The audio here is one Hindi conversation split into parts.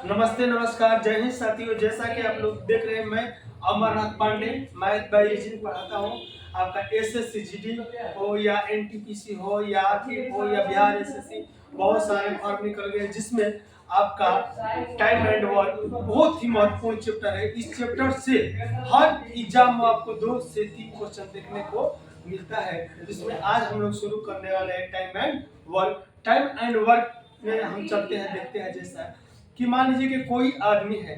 नमस्ते नमस्कार जय हिंद साथियों। जैसा कि आप लोग देख रहे हैं, मैं Amarnath Pandey math by reasoning पढ़ाता हूँ। आपका एसएससी जीडी हो या एनटीपीसी हो या आरपीएफ हो या बिहार एसएससी, बहुत सारे फॉर्म निकल गए जिसमें आपका टाइम एंड वर्क बहुत ही महत्वपूर्ण चैप्टर है। इस चैप्टर से हर एग्जाम में आपको 2 से 3 क्वेश्चन देखने को मिलता है, जिसमें आज हम लोग शुरू करने वाले हैं time and work. Time and work में हम चलते हैं, देखते हैं। जैसा कि मान लीजिए कि कोई आदमी है,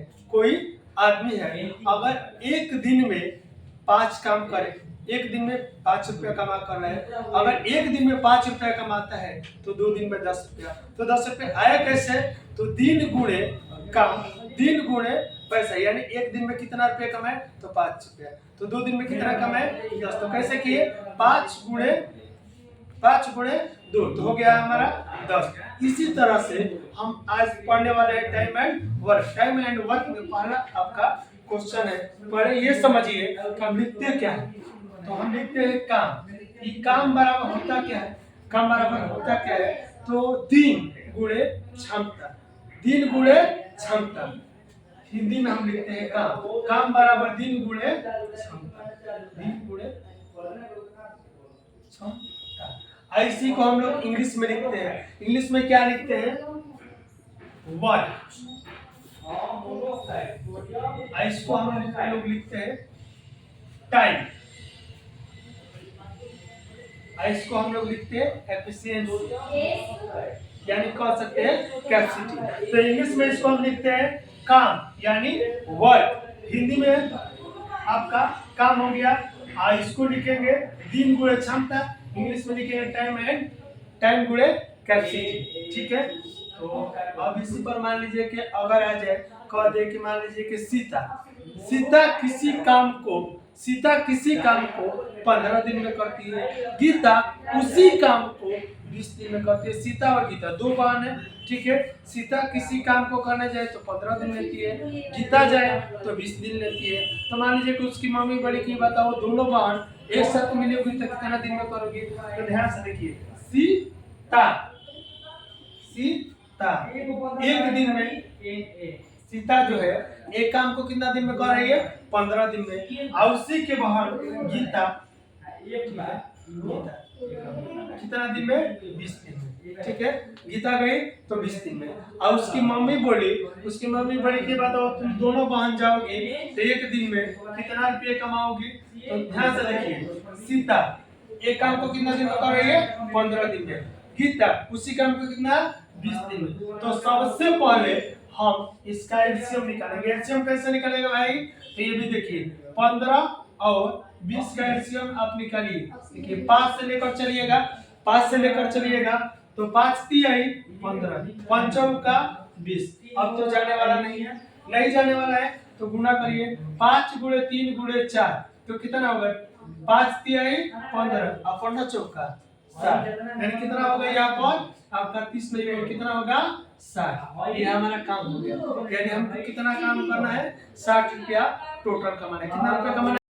अगर एक दिन में 5 काम करे, एक दिन में 5 रुपया कमा कर रहा है। अगर एक दिन में 5 रुपया कमाता है तो 2 दिन में 10 रुपया। तो 10 रुपया आया कैसे? तो दिन गुणे काम, दिन गुणे पैसा, यानी एक दिन में कितना रुपया कमाए तो 5 रुपया, तो 2 दिन में कितना कमाए 10। तो कैसे किए? 5 गुणे 2 तो हो गया हमारा 10। इसी तरह से हम आज पढ़ने वाले हैं time and work. Time and work में पहला आपका क्वेश्चन है। पहले ये समझिए कि हम लिखते क्या है। तो हम लिखते हैं काम। ये काम बराबर होता क्या है? काम बराबर होता क्या है? तो दिन गुणे क्षमता, दिन गुणे क्षमता। हिंदी में हम लिखते हैं काम, काम बराबर दिन गुणे क्षमता, दिन गुणे क्षमता। इसी को हम लोग इंग्लिश में लिखते हैं। इंग्लिश में क्या लिखते हैं? वर्क। इसको हम लोग लिखते हैं टाइम। इसको हम लोग लिखते हैं एफिशिएंसी, यानी कह सकते हैं कैपेसिटी। तो इंग्लिश में इसको हम लिखते हैं काम, यानी वर्क। हिंदी में आपका काम हो गया। इसको लिखेंगे दिन गुणे क्षमता, इंग्लिश में लिखेंगे टाइम गुणे कैपेसिटी। ठीक है। तो अब इसी पर मान लीजिए कि अगर आ जाए, कह दे कि मान लीजिए कि सीता किसी काम को 15 दिन में करती है, गीता उसी काम को 20 दिन में करती है। सीता और गीता 2 बहन है, ठीक है। सीता किसी काम को करने जाए तो 15 दिन लेती है, गीता जाए तो 20 दिन लेती है। तो मान लीजिए कि उसकी मम्मी बड़ी की बताओ, दोनों बहन एक साथ मिलोगी तो कितना दिन में करोगी? तो ध्यान से देखिए, सीता एक दिन में, सीता जो है एक काम को कितना दिन में कर रही है? 15 दिन में। और उसी के बहन गीता कितना दिन में? 20 दिन में। ठीक है। गीता गई तो 20 दिन में। और उसकी मम्मी बड़ी की बताओ, तुम दोनों बहन जाओगे तो एक दिन में कितना रुपये कमाओगी? तो ध्यान से देखिए, सीता एक काम को कितना दिन में कर रही है? 15 दिन में। गीता उसी काम को कितना? 20 दिन में। तो सबसे पहले हम इसका एलसीएम निकालेंगे। एलसीएम कैसे निकालेगा भाई? तो ये भी देखिए, 15 और 20 का एलसीएम आप निकालिए। देखिए 5 से लेकर चलिएगा तो 5 तिहाई 15, 5 का 20। अब तो जाने वाला नहीं जाने वाला है तो गुना करिए। 5 गुणे 3 गुणे 4 तो कितना होगा? 5 तिहाई 15 और 15 चौका 60, यानी कितना होगा यहाँ पर? आपका 30 नहीं होगा, कितना होगा? 60। ये हमारा काम हो गया। यानी हमको कितना काम करना है? 60 रुपया टोटल कमाना है। कितना रुपया कमाना है?